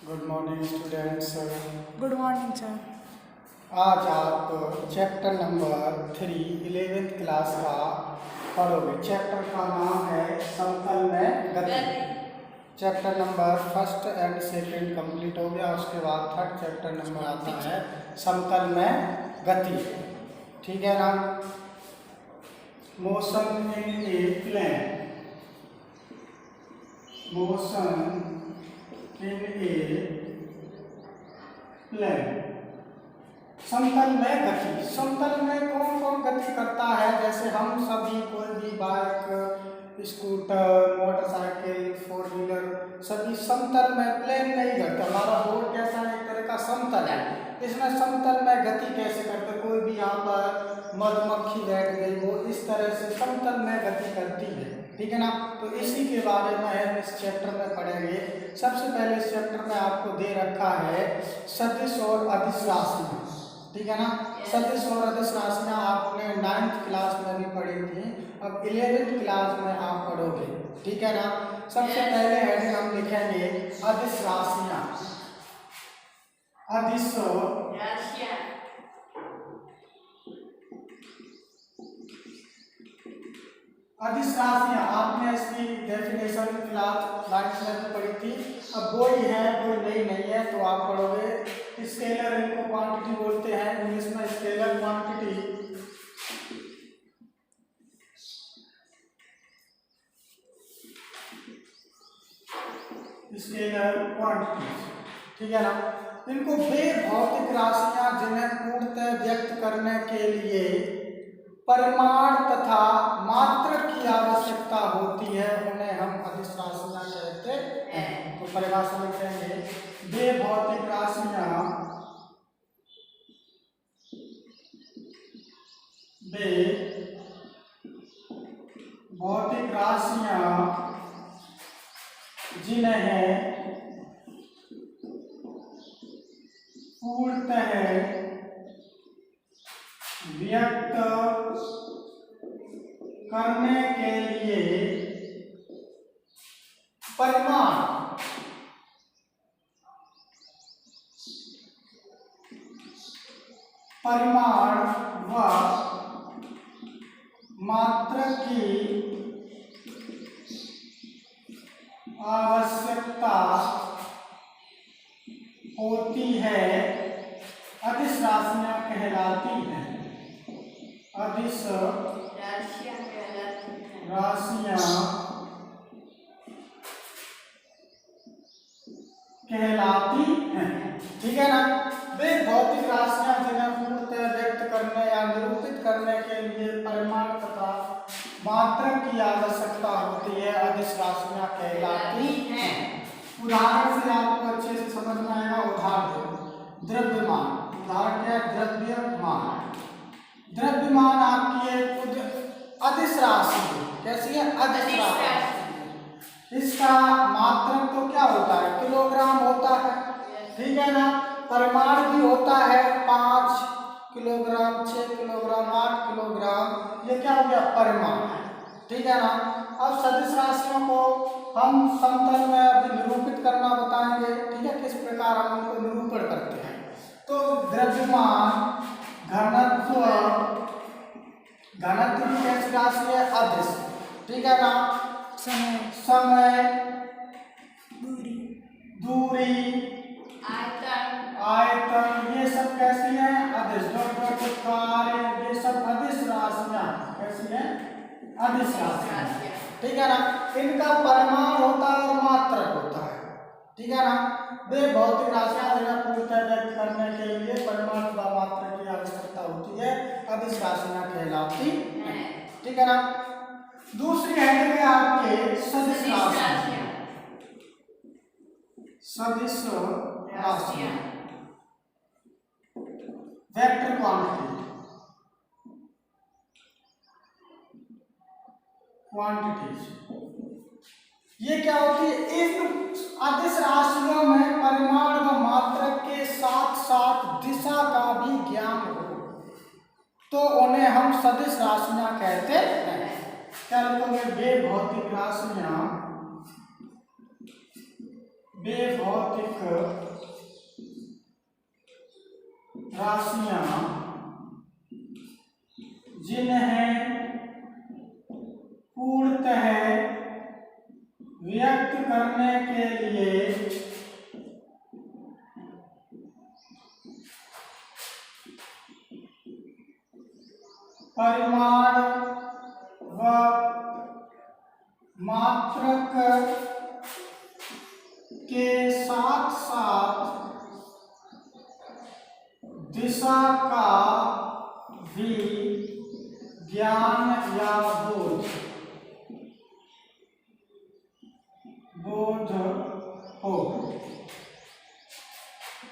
Good morning students. Good morning sir. आज आप chapter number 3 11th class का पढ़ोगे। चैप्टर का नाम है समतल में गति। Chapter number first and second complete हो गया, उसके बाद थर्ड चैप्टर नंबर आता है समतल में गति। ठीक है ना। Motion in a plane, motion in a plane. समतल में गति, समतल में कौन कौन गति करता है? जैसे हम सभी, कोई भी bike, scooter, motorcycle, four wheeler, सभी समतल में, प्लेन नहीं करते। हमारा रोड कैसा है? एक तरह का समतल है। इसमें समतल में गति कैसे करते? कोई भी यहाँ पर मधुमक्खी बैठ गई, वो इस तरह से समतल में गति करती है। ठीक है ना। तो इसी के बारे में हम इस चैप्टर में पढ़ेंगे। सबसे पहले इस चैप्टर में आपको दे रखा है सदिश और अदिश राशियां। ठीक है ना। सदिश और अदिश राशियां आपने 9th क्लास में भी पढ़ी थी, अब 11th क्लास में आप पढ़ोगे। ठीक है ना। सबसे पहले हेडिंग हम लिखेंगे अदिश राशियां। अदिश राशियां, अदिश राशियां आपने इसकी डेफिनेशन क्लास 9th में भी पढ़ी थी। अब वो ही है, कोई नई नहीं है, तो आप पढ़ोगे। स्केलर इनको क्वांटिटी बोलते हैं, इंग्लिश में स्केलर क्वांटिटी। स्केलर क्वांटिटी, ठीक है ना। इनको वे भौतिक राशियां जिन्हें पूर्णतः व्यक्त करने के लिए परिमाण तथा मात्रक की आवश्यकता होती है, उन्हें हम अदिश राशियां कहते हैं। तो परिभाषा में कहेंगे वे भौतिक राशियां, वे भौतिक राशियां जिन्हें पूर्णतः व्यक्त करने के लिए परिमाण व मात्रक की आवश्यकता होती है, अदिश राशियां कहलाती हैं। अदिश राशियां कहलाती हैं। ठीक है ना। वे भौतिक राशियां जिन्हें पूर्णतः व्यक्त करने या निरूपित करने के लिए परिमाण तथा मात्रक की आवश्यकता होती है, अदिश राशियां कहलाती हैं। उदाहरण से आपको अच्छे से समझ में आएगा। उदाहरण द्रव्यमान, उदाहरण क्या है? द्रव्यमान। द्रव्यमान आपकी एक अदिश राशि है। कैसी है? अदिश राशि। इसका मात्रक तो क्या होता है? किलोग्राम होता है। ठीक है ना। परिमाण भी होता है 5 किलोग्राम, 6 किलोग्राम, 8 किलोग्राम। ये क्या हो गया? परिमाण। ठीक है ना। अब सदिश राशियों को हम समतल में अभी निरूपित करना बताएंगे। ठीक है, किस प्रकार हम उनको निरूपण करते हैं। तो द्रव्यमान, घनत्व, घनत्व की कैसी राशि है? अदिश। ठीक है ना। समय, दूरी, आयतन, ये सब कैसी है? अदिश। कार्य, ये सब अदिश राशियां कैसी है? अदिश राशियां। ठीक है ना। इनका परिमाण होता है और मात्रक होता है। ठीक है ना। वे भौतिक राशियां जिन्हें पूर्णतः व्यक्त करने के लिए परिमाण व मात्रक की आवश्यकता होती है, अदिश राशियां कहलाती हैं। ठीक है ना। दूसरी हेडिंग है आपके सदिश राशियां। सदिश राशियां, वेक्टर क्वांटिटीज। ये क्या होती है? इन अदिश राशियों में परिमाण व मात्रक के साथ साथ दिशा का भी ज्ञान हो, तो उन्हें हम सदिश राशियां कहते हैं। क्या लिखोगे? वे भौतिक राशियां वे भौतिक राशियां जिन्हें पूर्णतः व्यक्त करने के लिए परिमाण व मात्रक के साथ साथ दिशा का भी ज्ञान या बोध हो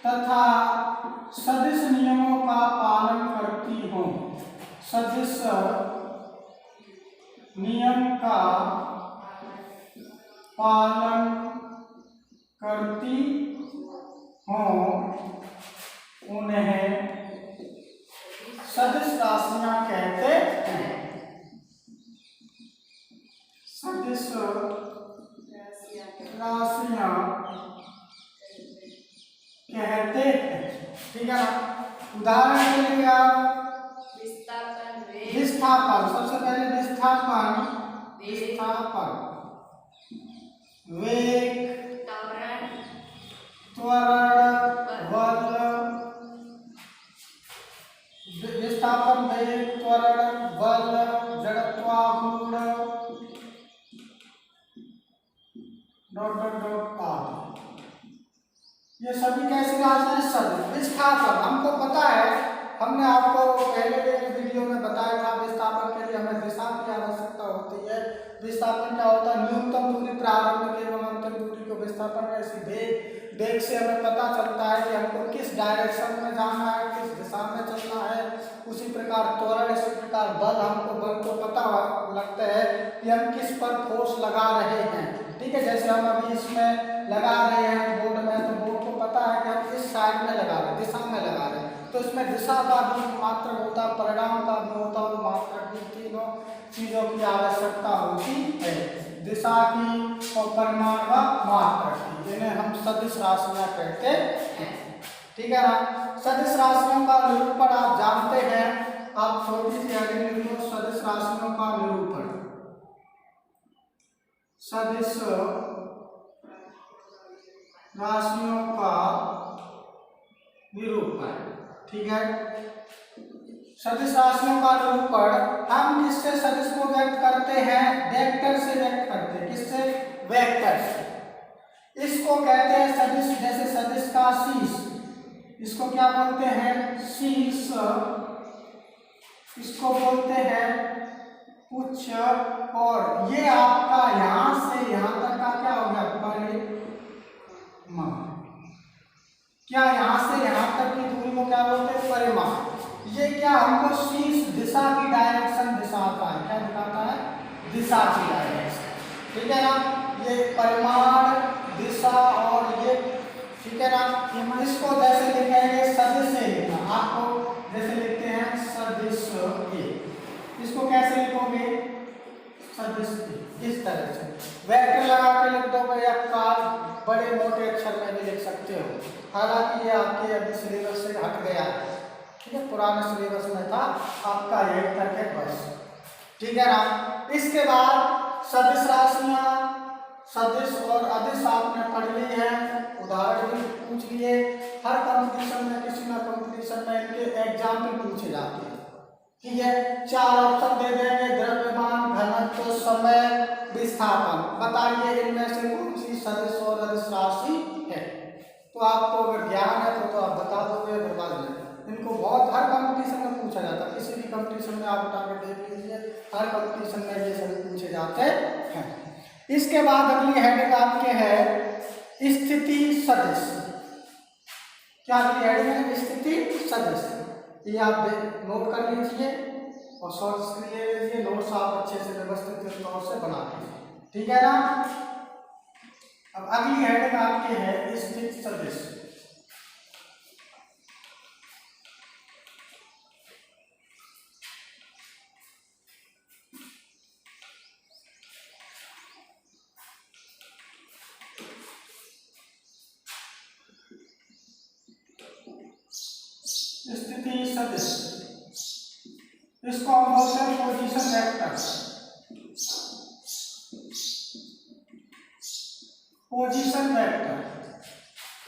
तथा सदिश नियमों का पालन करती हो। सदिश नियम का पालन करती हो उन्हें सदिश राशियां कहते हैं। सदिश राशियां कहते हैं। ठीक है ना। उदाहरण के लिए आप विस्थापन, सबसे पहले विस्थापन, वेग, त्वरण, बल, विस्थापन, वेग, त्वरण, बल, जड़त्वारूढ़ आदि, ये सभी कैसी राशियां हैं? सदिश। विस्थापन हमको पता है, हमने आपको पहले वीडियो में बताया था, विस्थापन के लिए हमें दिशा की आवश्यकता होती है। विस्थापन क्या होता है? न्यूनतम दूरी प्रारंभ एवं अंतिम दूरी को विस्थापन है। इसी वेग से हमें पता चलता है कि हमको किस डायरेक्शन में जाना है, किस दिशा में चलना है। उसी प्रकार त्वरण, इसी प्रकार बल, हमको बल को पता लगता है कि हम किस पर फोर्स लगा रहे हैं। ठीक है, जैसे हम अभी इसमें लगा रहे हैं बोर्ड में, तो बोर्ड को पता है कि हम इस साइड में लगा रहे हैं, दिशा में लगा रहे हैं, तो इसमें दिशा का भी मात्रक होता है, परिणाम का भी होता है, मात्रक भी, तीनों चीजों की आवश्यकता होती है। दिशा की और परिमाण व मात्रक की, इन्हें हम सदिश राशियां कहते हैं। ठीक है ना। सदिश राशियों का निरूपण आप जानते हैं, आप छोटी सी हेडिंग लिख लो, सदिश राशियों का निरूपण। सदिश राशियों का निरूपण। ठीक है। सदिश राशियों का निरूपण हम किससे सदिश को व्यक्त करते हैं? वेक्टर से व्यक्त करते हैं। किससे? वेक्टर से। इसको कहते हैं सदिश, जैसे सदिश का शीर्ष, इसको क्या बोलते हैं? शीर्ष। इसको बोलते हैं उच्च। और ये आपका यहां से यहां तक का क्या हो गया? परिमाण। क्या यहां से यहां तक की दूरी को क्या बोलते हैं? परिमाण। ये क्या हमको शीर्ष दिशा की डायरेक्शन दिखाता है। क्या दिखाता है? दिशा की डायरेक्शन। ठीक है ना। ये परिमाण, दिशा और ये, ठीक है ना। इसको जैसे लिखेंगे सदिश से लिखना, आपको जैसे लिखते हैं सदिश ए, इसको कैसे लिखोगे? सदिश ए, इस तरह से वेक्टर लगा के लिख दोगे या काल बड़े मोटे अक्षर में भी लिख सकते हो। हालांकि ये आपके अभी सिलेबस से हट गया है। ठीक है, पुराने सिलेबस में था आपका एक तक है बस। ठीक है ना। इसके बाद सदिश राशियां, सदिश और अदिश आपने पढ़ ली है, उदाहरण भी पूछ लिए। हर कंपटीशन में, किसी ना कंपटीशन में इनके एग्जाम्पल पूछे जाते हैं। ठीक है, 4 ऑप्शन दे देंगे, द्रव्यमान, घनत्व, समय, विस्थापन। बताइए इनमें से कौन सी सदिश और अदिश राशि है? तो आपको अगर ज्ञान है तो आप बता दोगे, अदरवाइज नहीं। इनको बहुत हर कंपटीशन में पूछा जाता है, किसी भी कंपटीशन में आप उठा के देख लीजिए, हर कंपटीशन में ये सभी पूछे जाते हैं। इसके बाद अगली हेडिंग आपके है स्थिति सदिश। क्या अगली हेडिंग है? स्थिति सदिश। ये आप नोट कर लीजिए और शॉर्ट स्क्रीन ले लीजिए, नोट्स आप अच्छे से व्यवस्थित तौर से बना लीजिए। ठीक है ना। अब अगली हेडिंग आपकी है स्थिति सदिश। स्थिति सदिश, इसको हम बोलते हैं पोजीशन वेक्टर। Position vector.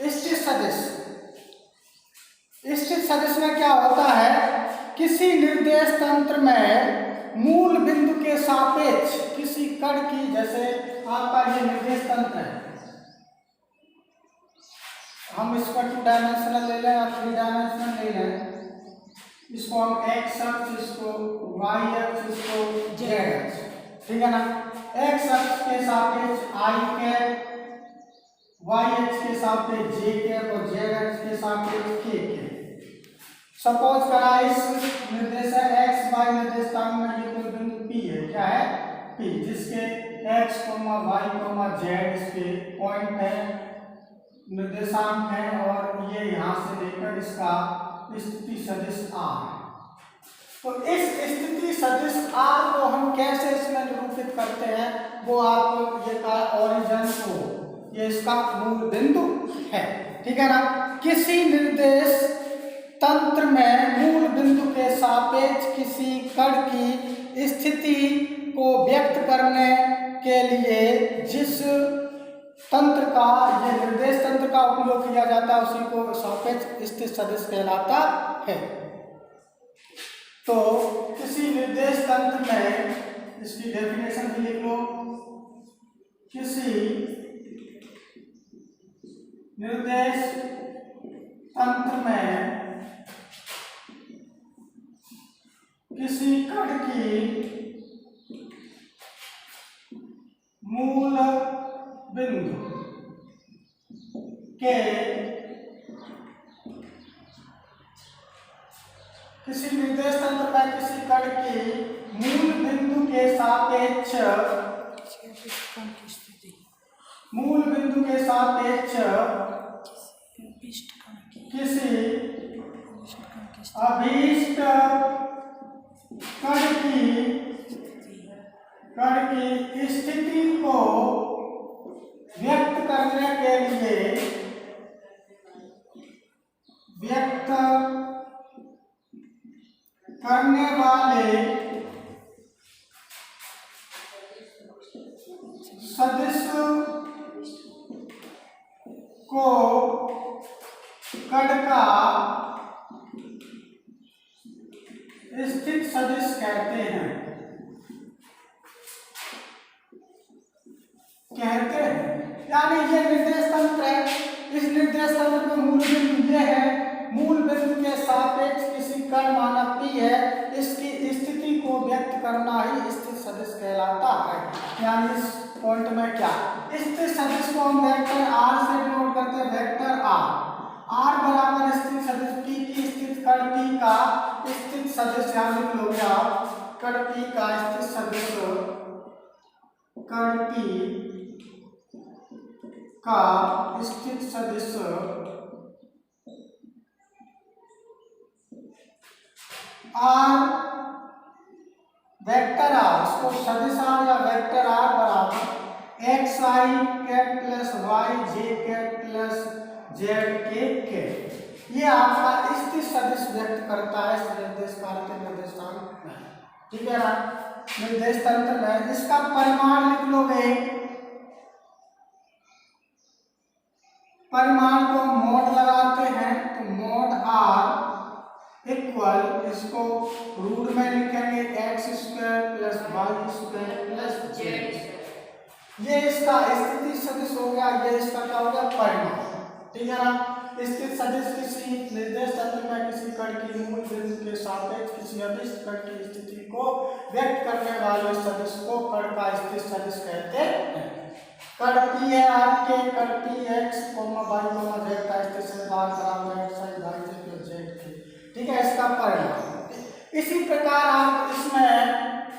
स्थित सदिश, स्थित सदिश में क्या होता है, किसी निर्देश तंत्र में मूल बिंदु के सापेक्ष किसी कण की, जैसे आपका ये निर्देश तंत्र है, हम इसको 2 डायमेंशनल ले लें या 3 डायमेंशनल ले लें, इसको हम एक्स अक्ष, इसको वाई अक्ष, इसको जेड अक्ष, ठीक है ना। एक्स अक्ष के सापेक्ष आई कैप, वाई अक्ष के सापेक्ष जे कैप और जेड अक्ष के सापेक्ष के कैप। सपोज करा इस निर्देश एक्स वाई निर्देशांक में ये कोई बिंदु P है, क्या है P, जिसके x, y, z इसके पॉइंट है, निर्देशांक है, और ये यहाँ से लेकर इसका स्थिति सदिश R है। तो इस स्थिति सदिश R को हम कैसे इसमें निरूपित करते हैं, वो आपको ये का ओरिजिन को, ये इसका मूल बिंदु है, ठीक है ना। किसी निर्देश तंत्र में मूल बिंदु के सापेक्ष किसी कण की स्थिति को व्यक्त करने के लिए जिस तंत्र का, ये निर्देश तंत्र का उपयोग किया जाता है, उसी को सापेक्ष स्थित सदिश कहलाता है। तो किसी निर्देश तंत्र में, इसकी डेफिनेशन भी लिख लो, किसी निर्देश तंत्र में किसी कण की मूल बिंदु के, किसी निर्देश तंत्र में किसी कण की मूल बिंदु के सापेक्ष, मूल बिंदु के सापेक्ष किसी अभीष्ट कण की स्थिति को व्यक्त करने के लिए, व्यक्त करने वाले सदिश को कण का स्थित सदिश कहते हैं, यानी ये निर्देश तंत्र है, इस निर्देश तंत्र में मूल बिंदु ये है, मूल बिंदु के सापेक्ष किसी कण माना P है, इसकी स्थिति को व्यक्त करना ही स्थित सदिश कहलाता है। यानी इस पॉइंट में क्या, स्थित सदिश को हम वेक्टर R से डिनोट करते हैं, वेक्टर R बराबर स्थित सदिश P की स्थित कण P का स्थित सदिश, यहाँ लिख लो आप, कण P का स्थित सदिश, कण P का स्थित सदिश R, वेक्टर R, इसको सदिश R या वेक्टर R बराबर एक्स आई कैप प्लस वाई जे कैप प्लस जेड के, ये आपका स्थित सदिश व्यक्त करता है इस निर्देश कार्य के निर्देशांक में, ठीक है ना, निर्देश तंत्र में। इसका परिमाण लिख लोगे, परिमाण को मोड लगाते हैं, तो मोड R इक्वल, इसको रूट में लिखेंगे x square plus y square plus z, ये इसका स्थिति सदिश हो गया, ये इसका क्या हो गया, परिमाण, ठीक है ना। स्थित सदिश किसी निर्देश तंत्र में किसी कण की मूल बिंदु के सापेक्ष किसी अभिष्ट कण की स्थिति को व्यक्त करने वाले सदिश को कण का स्थित सदिश कहते हैं। कण P है आपके, कण P x, y, z का स्थित सदिश बराबर x i y z के, ठीक है, इसका परिमाण। इसी प्रकार आप इसमें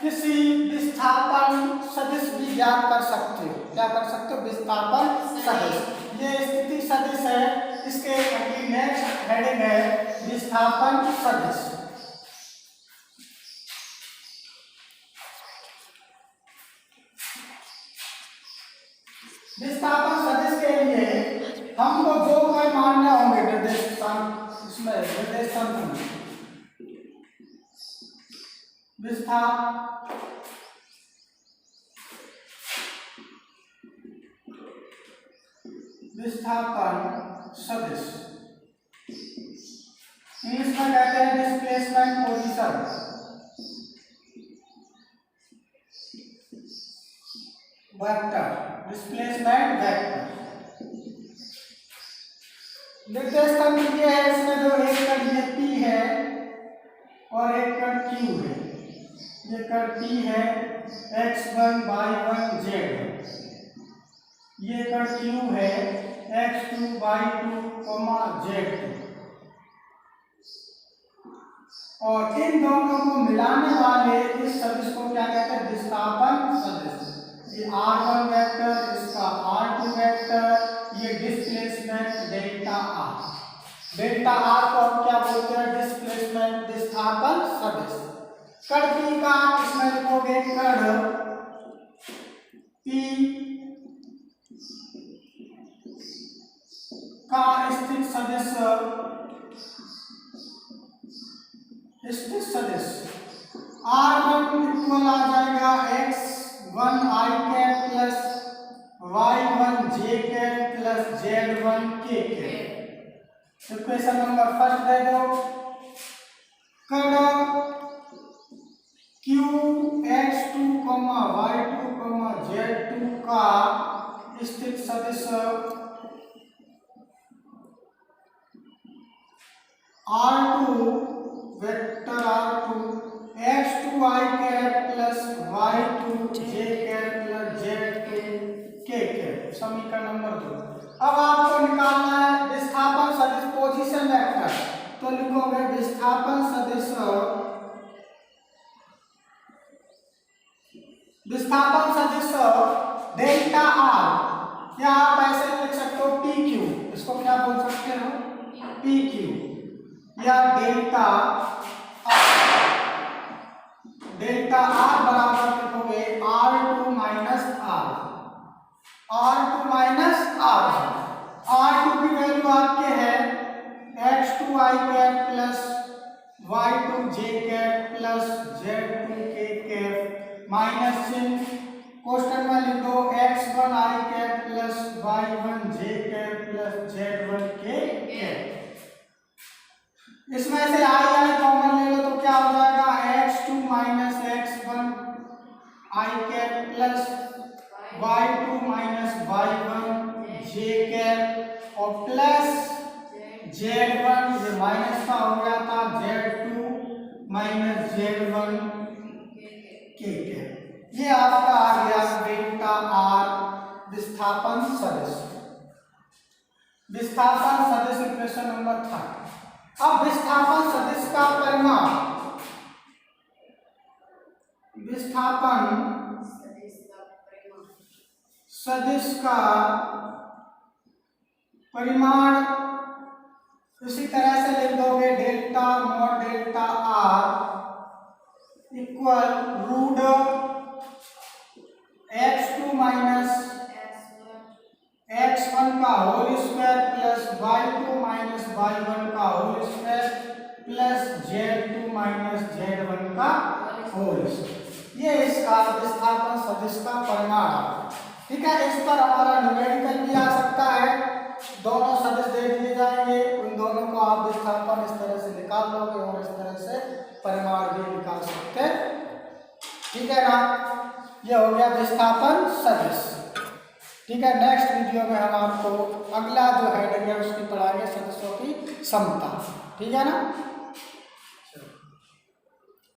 किसी विस्थापन सदिश भी ज्ञात कर सकते हो, क्या कर सकते हो, विस्थापन सदिश, ये स्थिति सदिश है, इसके नेक्स्ट हेडिंग है विस्थापन सदिश। विस्थापन सदिश के लिए हमको दो कण मानने होंगे निर्देशांक इसमें निर्देशांक विस्थापन सदिश, इंग्लिश में कहते हैं displacement position. Vector, displacement vector. निर्देशांक ये है, इसमें जो एक कण ये P है और एक कण Q है। ये कण P है x1 y1 z1, ये कण Q है x2 y2 z2, और इन दोनों को मिलाने वाले इस सदिश को क्या कहते हैं? विस्थापन सदिश। ये r1 वेक्टर, इसका r2 वेक्टर, ये displacement delta r। Delta r को हम क्या बोलते हैं? डिस्प्लेसमेंट विस्थापन सदिश। कण P का इसमें लिखोगे कण P का स्थित सदिश r1 इक्वल आ जाएगा x1 i cap plus y1 j cap plus z1 k cap. Equation number first दे दो, कण q x2 y2 z2 का स्थित सदिश r2 vector r2 x2 i cap plus y2 j cap plus z2 k cap. समीकरण number 2। अब आपको निकालना है विस्थापन सदिश पोजीशन वेक्टर, तो लिखोगे विस्थापन सदिश डेल्टा r, या आप ऐसे लिख सकते हो pq, इसको क्या बोल सकते हो? pq, या डेल्टा r बराबर लिखोगे r2 minus r, r2 minus r। r2 की वैल्यू आपके है x2 i cap plus y2 j cap plus z2 k cap, minus चिन्ह क्वेश्चन में लिख दो x1 i cap plus y1 j cap plus z1 k cap. इसमें से i common ले लो तो क्या हो जाएगा? x2 minus x1 i cap plus y2 minus y1 j cap और प्लस z1, ये माइनस का हो गया था, z2 minus z1 k cap. ये आपका आ गया डेल्टा r विस्थापन सदिश। विस्थापन सदिश इक्वेशन नंबर 3। अब विस्थापन सदिश का परिमाण, विस्थापन सदिश का परिमाण इसी तरह से लिख दोगे delta mod delta r equal root x2 minus x1 का whole square plus y2 minus y1 का whole square plus z2 minus z1 का होल स्क्वायर। ये इसका विस्थापन सदिश का परिमाण। ठीक है, इस पर हमारा न्यूमेरिकल भी आ सकता है। दोनों सदिश दे दिए जाएंगे, उन दोनों को आप विस्थापन इस तरह से निकाल लोगे और इस तरह से परिमाण भी निकाल सकते। ठीक है ना, ये हो गया विस्थापन सदिश। ठीक है, नेक्स्ट वीडियो में हम आपको अगला जो हेडिंग है उसकी पढ़ाएंगे सदिशों की समता। ठीक है ना।